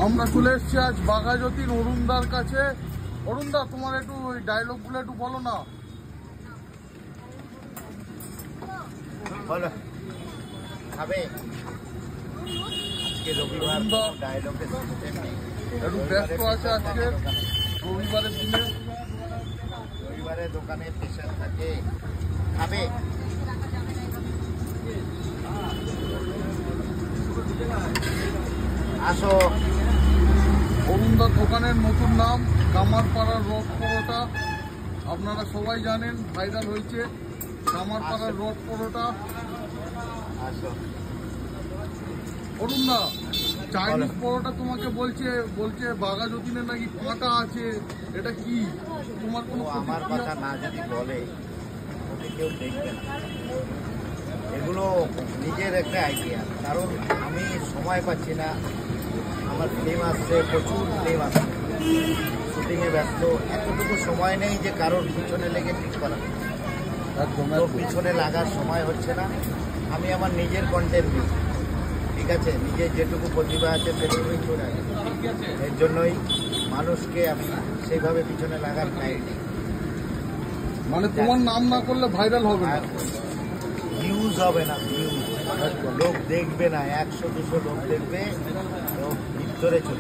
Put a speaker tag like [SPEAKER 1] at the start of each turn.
[SPEAKER 1] আমরা চলে এসেছি আজ বাঘাযতীন অরুণদার কাছে। অরুণদা, তোমার একটু ওই ডায়লগগুলো একটু বলো না।
[SPEAKER 2] বলো খাবে আজকে রবিবার, ডায়লগে
[SPEAKER 1] একটু ব্যস্ত আছে আজকে রবিবারের দিনে।
[SPEAKER 2] রবিবারে দোকানে প্রেশার থাকে, খাবে আসো।
[SPEAKER 1] অরুণদার দোকানের নতুন নাম কামারপাড়ার রড পরোটা। আপনারা সবাই জানেন, ভাইরাল হয়েছে কামারপাড়ার রড পরোটা।
[SPEAKER 2] আসো
[SPEAKER 1] অরুণদা, চাইনিজ পরোটা তোমাকে বলছে বাঘাযতীনে নাকি কাঁটা আছে, এটা কি তোমার কোনো
[SPEAKER 2] আমার কথা না যদি বলে ওকে কেউ দেখবে না। এগুলো নিজের একটা আইডিয়া, কারণ আমি সময় পাচ্ছি না। আমার ফিল্ম আসছে, প্রচুর ফিল্ম আসছে, শুটিংয়ে ব্যস্ত, এতটুকু সময় নেই যে কারোর পিছনে লেগে ঠিক করা। তো পিছনে লাগার সময় হচ্ছে না। আমি আমার নিজের কন্টেন্ট দিই, ঠিক আছে, নিজের যেটুকু প্রতিভা আছে সেটুকুই করে। এর জন্যই মানুষকে আমি সেইভাবে পিছনে লাগার টাইম নেই।
[SPEAKER 1] মানে তোমার নাম না করলে ভাইরাল হবে না,
[SPEAKER 2] ভিউজ হবে না, ভিউজ লোক দেখবে না, 100-200 লোক দেখবে, লোক ভিতরে চলে